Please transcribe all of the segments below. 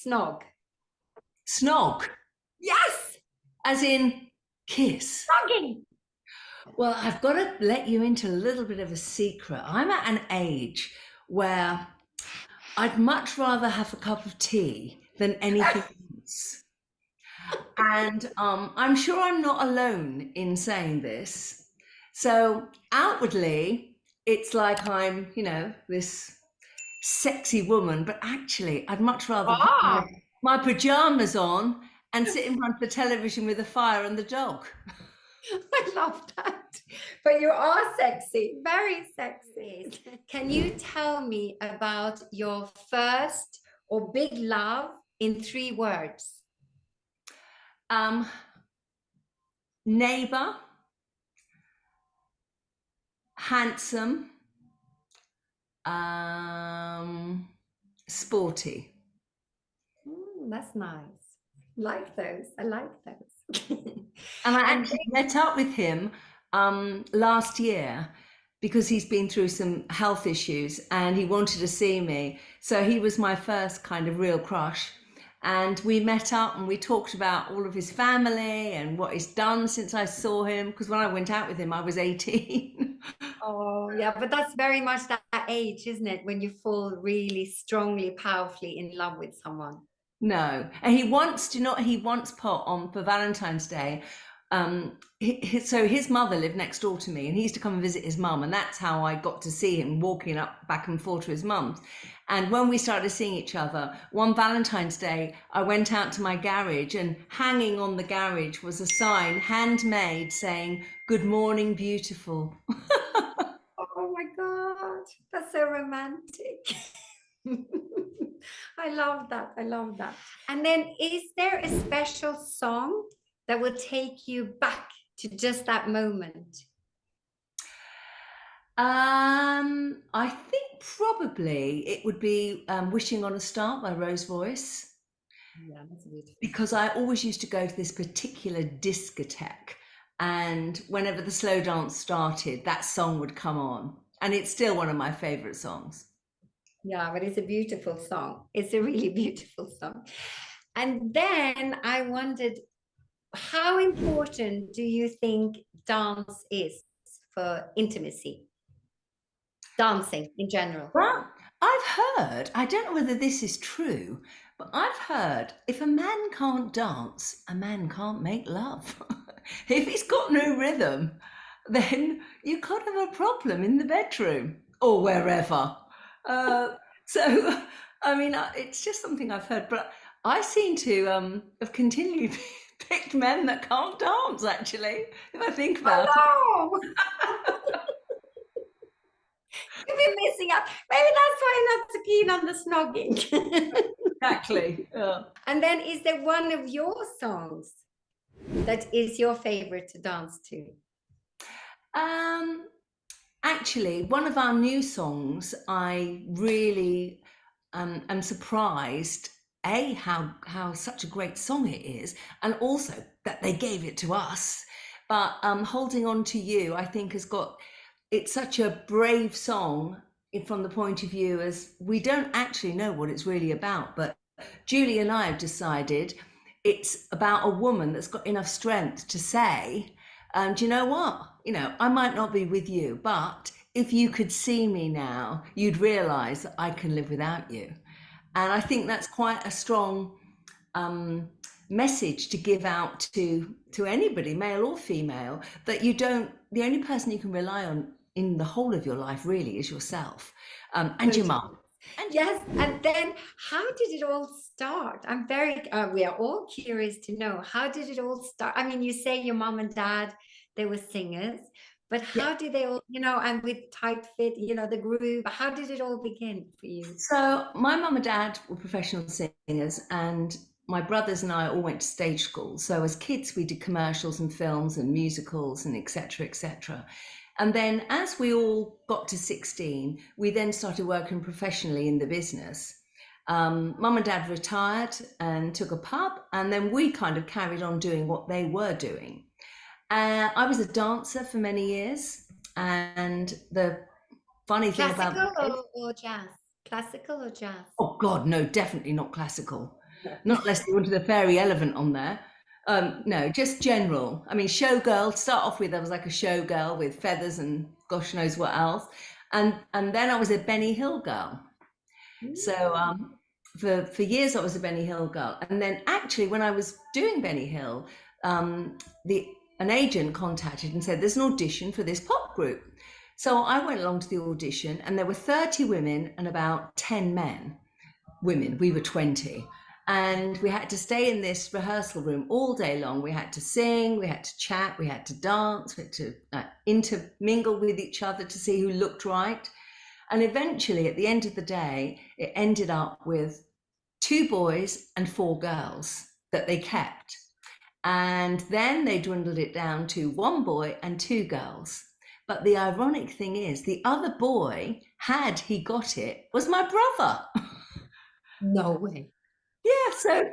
snog? Snog, Yes, as in kiss. snogging. Well, I've got to let you into a little bit of a secret. I'm at an age where I'd much rather have a cup of tea than anything else. And I'm sure I'm not alone in saying this. So outwardly, it's like I'm, this sexy woman, but actually, I'd much rather put Ah, my pajamas on and sit in front of the television with a fire and the dog. I love that. But you are sexy, very sexy. Can you tell me about your first or big love in 3 words? Um, Neighbor, handsome, sporty. That's nice. Like those. I like those. And I And actually met up with him last year because he's been through some health issues and he wanted to see me. So he was my first kind of real crush. And we met up and we talked about all of his family and what he's done since I saw him. Because when I went out with him, I was 18. oh, yeah, but that's very much that age, isn't it? When you fall really strongly, powerfully in love with someone. No, and he once put on for Valentine's Day. So his mother lived next door to me, and he used to come and visit his mum, and that's how I got to see him walking up back and forth to his mum's. And when we started seeing each other, one Valentine's Day, I went out to my garage, and hanging on the garage was a sign, handmade, saying "Good morning, beautiful." Oh my God, that's so romantic. I love that. I love that. And then, is there a special song that will take you back to just that moment? I think probably it would be "Wishing on a Star" by Rose Voice. Yeah, that's beautiful. Because I always used to go to this particular discotheque, and whenever the slow dance started, that song would come on, and it's still one of my favorite songs. Yeah, but it's a beautiful song. It's a really beautiful song. And then I wondered, how important do you think dance is for intimacy? Dancing in general. Well, I've heard, I don't know whether this is true, but I've heard if a man can't dance, a man can't make love. If he's got no rhythm, then you could have a problem in the bedroom or wherever. Uh, so, I mean, it's just something I've heard, but I seem to have continually picked men that can't dance, actually, if I think about it. Oh no! You've been missing out. Maybe that's why I'm not so keen on the snogging. Exactly. Yeah. And then, is there one of your songs that is your favorite to dance to? Um, Actually, one of our new songs, I really am surprised, A, how such a great song it is, and also that they gave it to us. But Holding On to You, I think, it's such a brave song from the point of view as we don't actually know what it's really about. But Julie and I have decided it's about a woman that's got enough strength to say, do you know what? I might not be with you, but if you could see me now, you'd realize that I can live without you. And I think that's quite a strong message to give out to anybody, male or female, that the only person you can rely on in the whole of your life really is yourself, and your mum. Yes, and then how did it all start? We are all curious to know, how did it all start? I mean, you say your mom and dad, they were singers, but Yeah. how did they all, and with Tight Fit, the groove, how did it all begin for you? So my mum and dad were professional singers, and my brothers and I all went to stage school. So as kids, we did commercials and films and musicals and etc., etc. And then as we all got to 16, we then started working professionally in the business. Mum and dad retired and took a pub, and then we kind of carried on doing what they were doing. I was a dancer for many years, and the funny thing about Classical or jazz? Classical or jazz? oh God, no, definitely not classical. not unless they wanted a fairy elephant on there. No, just general. I mean, showgirl. To start off with, I was like a showgirl with feathers and gosh knows what else, and then I was a Benny Hill girl. So for years I was a Benny Hill girl, and then actually when I was doing Benny Hill, the an agent contacted and said there's an audition for this pop group. So I went along to the audition, and there were 30 women and about 10 men. Women, we were 20. And we had to stay in this rehearsal room all day long. We had to sing, we had to chat, we had to dance, we had to intermingle with each other to see who looked right. And eventually, at the end of the day, it ended up with 2 boys and 4 girls that they kept. And then they dwindled it down to 1 boy and 2 girls. But the ironic thing is, the other boy, had he got it, was my brother. No way. Yeah, so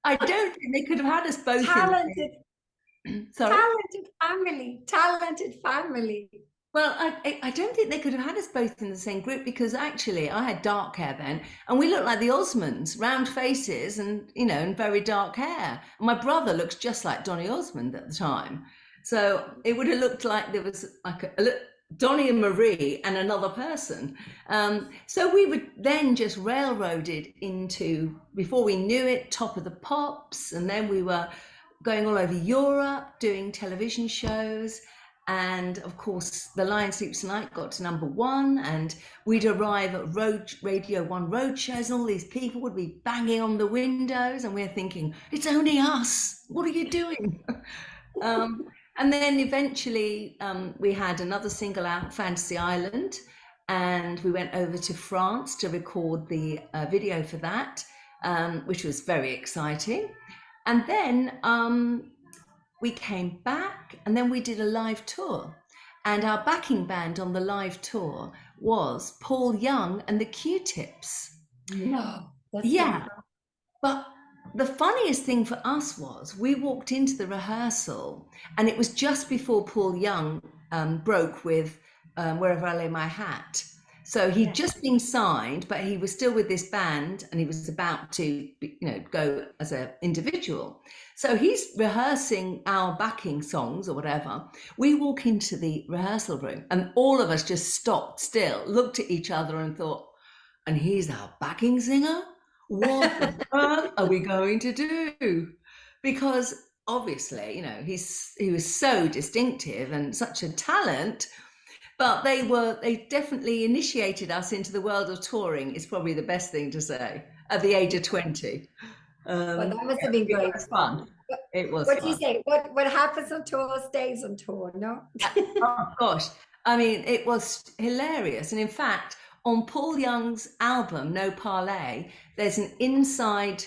I don't think they could have had us both. Talented. Sorry? Talented family. Well, I don't think they could have had us both in the same group, because actually I had dark hair then, and we looked like the Osmonds, round faces and, you know, and very dark hair. My brother looks just like Donny Osmond at the time. So it would have looked like there was like Donny and Marie and another person. So we were then just railroaded into, before we knew it, Top of the Pops, and then we were going all over Europe doing television shows. And of course, The Lion Sleeps Tonight got to #1, and we'd arrive at Radio 1 road shows, and all these people would be banging on the windows, and we're thinking, it's only us. What are you doing? And then eventually we had another single out, Fantasy Island, and we went over to France to record the video for that, which was very exciting. And then we came back, and then we did a live tour. And our backing band on the live tour was Paul Young and the Q-Tips. No. Yeah. But the funniest thing for us was we walked into the rehearsal, and it was just before Paul Young broke with Wherever I Lay My Hat. So he'd just been signed, but he was still with this band, and he was about to, you know, go as an individual. So he's rehearsing our backing songs or whatever. We walk into the rehearsal room, and all of us just stopped still, looked at each other and thought, and he's our backing singer? What on earth are we going to do? Because obviously, you know, he was so distinctive and such a talent. But they definitely initiated us into the world of touring, is probably the best thing to say, at the age of 20. Well, that must have been great fun. It was What fun. do you say? What happens on tour stays on tour, no? Oh, gosh. I mean, it was hilarious. And in fact, on Paul Young's album, No Parlay, there's an inside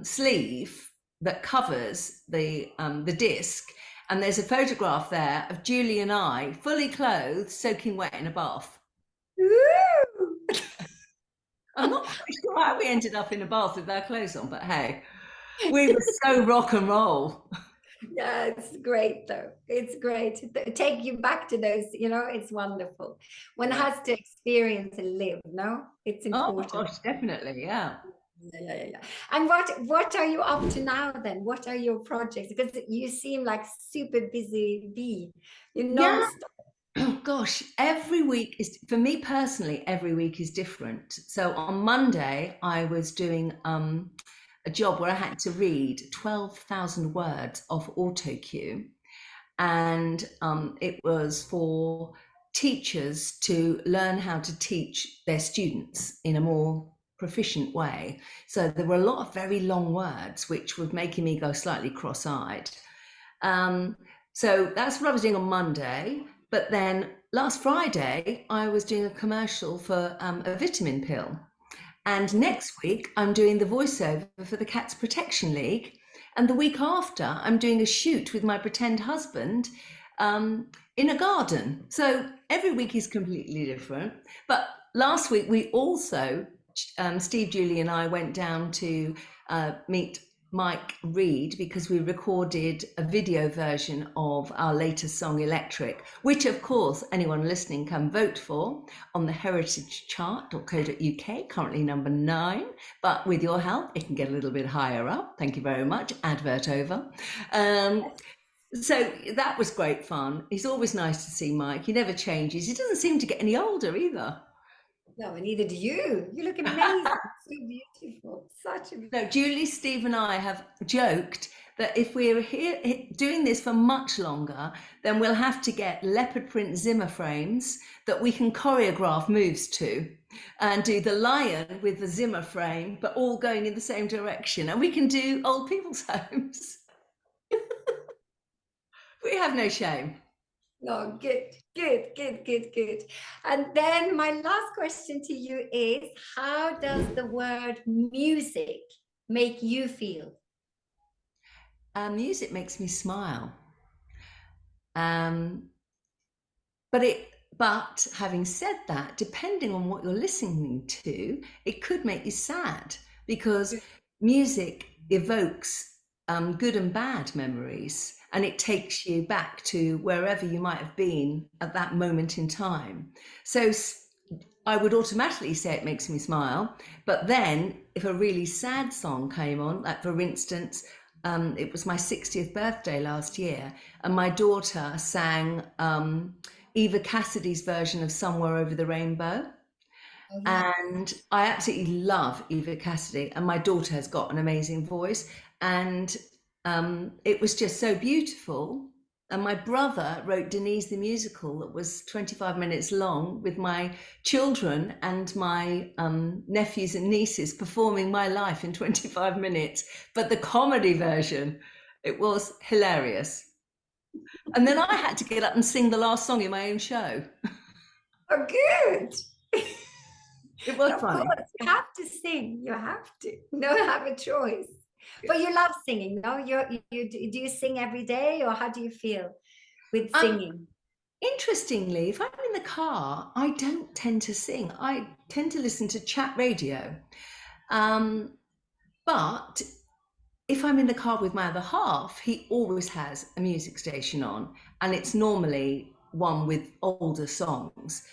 sleeve that covers the disc. And there's a photograph there of Julie and I, fully clothed, soaking wet in a bath. I'm not quite sure how we ended up in a bath with our clothes on, but hey, we were so rock and roll. Yeah, it's great though. It's great. Take you back to those, you know, it's wonderful. One has to experience and live, no? It's important. Oh gosh, definitely, yeah. Yeah. And what are you up to now then? What are your projects? Because you seem like super busy bee. You know. Oh gosh, every week is, for me personally, every week is different. So on Monday, I was doing a job where I had to read 12,000 words of auto cue, and it was for teachers to learn how to teach their students in a more proficient way. So there were a lot of very long words, which were making me go slightly cross-eyed. So that's what I was doing on Monday. But then last Friday, I was doing a commercial for a vitamin pill. And next week, I'm doing the voiceover for the Cats Protection League. And the week after, I'm doing a shoot with my pretend husband in a garden. So every week is completely different. But last week, we also, Steve, Julie and I went down to meet Mike Reed because we recorded a video version of our latest song Electric, which of course anyone listening can vote for on the heritagechart.co.uk, currently number 9, but with your help it can get a little bit higher up. Thank you very much. Advert over. So that was great fun. It's always nice to see Mike. He never changes. He doesn't seem to get any older either. No, and neither do you. You look amazing. So beautiful. Such a No, Julie, Steve, and I have joked that if we're here doing this for much longer, then we'll have to get leopard print Zimmer frames that we can choreograph moves to and do the lion with the Zimmer frame, but all going in the same direction. And we can do old people's homes. We have no shame. No, good, good, good, good, good. And then my last question to you is, how does the word music make you feel? Music makes me smile. But having said that, depending on what you're listening to, it could make you sad because music evokes good and bad memories, and it takes you back to wherever you might have been at that moment in time. So I would automatically say it makes me smile. But then if a really sad song came on, like for instance, it was my 60th birthday last year, and my daughter sang Eva Cassidy's version of Somewhere Over the Rainbow. Oh, yeah. And I absolutely love Eva Cassidy, and my daughter has got an amazing voice, and it was just so beautiful. And my brother wrote Denise the musical that was 25 minutes long with my children and my nephews and nieces performing my life in 25 minutes. But the comedy version, it was hilarious. And then I had to get up and sing the last song in my own show. Oh, good. It was Of funny. course, you have to sing. You have to. No, have a choice. But you love singing, no? Do you sing every day, or how do you feel with singing? Interestingly, if I'm in the car, I don't tend to sing. I tend to listen to chat radio. But if I'm in the car with my other half, he always has a music station on, and it's normally one with older songs.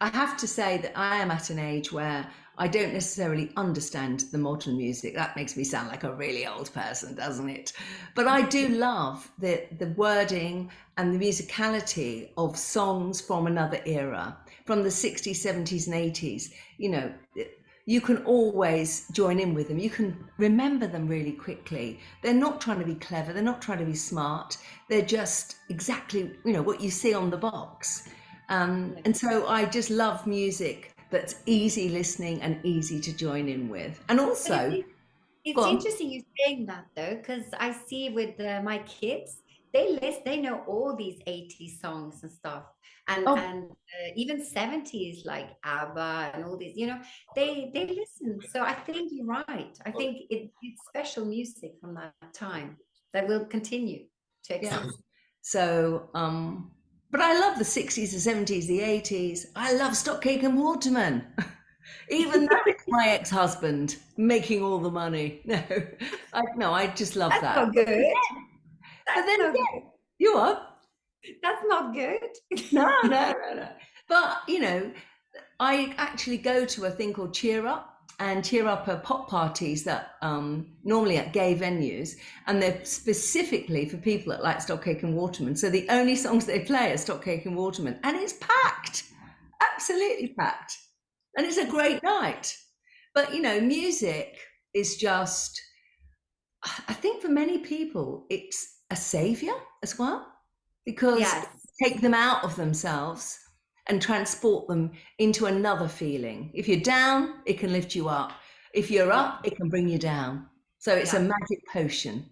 I have to say that I am at an age where I don't necessarily understand the modern music. That makes me sound like a really old person, doesn't it? But I do love the wording and the musicality of songs from another era, from the 60s, 70s, and 80s. You know, you can always join in with them. You can remember them really quickly. They're not trying to be clever. They're not trying to be smart. They're just exactly, you know, what you see on the box. And so I just love music that's easy listening and easy to join in with. And also, It's interesting you saying that though, because I see with my kids, they know all these 80s songs and stuff, and even 70s like ABBA and all these, you know, they listen. So I think you're right. I think it's special music from that time that will continue to exist. yeah. So, but I love the 60s, the 70s, the 80s. I love Stockcake and Waterman. Even though it's my ex-husband making all the money. No, I just love That's that. not good. But then not again, you are. That's not good. No. But, you know, I actually go to a thing called Cheer Up, and Cheer Up are pop parties that normally at gay venues, and they're specifically for people that like Stockcake and Waterman. So the only songs they play are Stockcake and Waterman, and it's packed, absolutely packed. And it's a great night. But, you know, music is just, I think for many people, it's a savior as well, because Yes. take them out of themselves and transport them into another feeling. If you're down, it can lift you up. If you're up, it can bring you down. So it's a magic potion.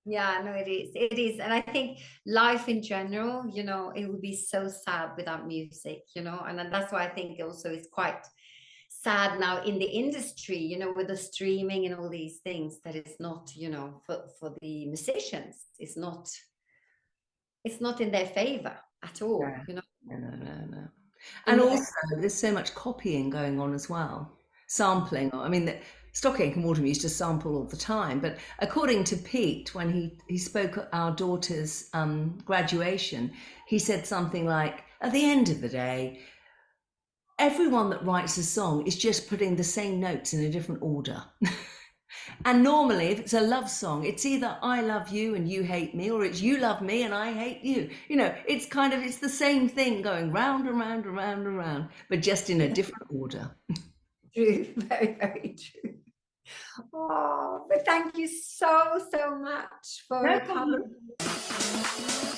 Yeah, no, it is. It is. And I think life in general, you know, it would be so sad without music, you know, and then that's why I think also it's quite sad now in the industry, you know, with the streaming and all these things, that it's not, you know, for the musicians, it's not in their favor at all, you know. No. And also there's so much copying going on as well. Sampling. I mean, Stock Aitken Waterman used to sample all the time, but according to Pete, when he spoke at our daughter's graduation, he said something like, at the end of the day, everyone that writes a song is just putting the same notes in a different order. And normally, if it's a love song, it's either I love you and you hate me, or it's you love me and I hate you. You know, it's kind of, it's the same thing going round and round and round and round, but just in a different order. True, very, very true. Oh, but thank you so, so much for No coming. problem.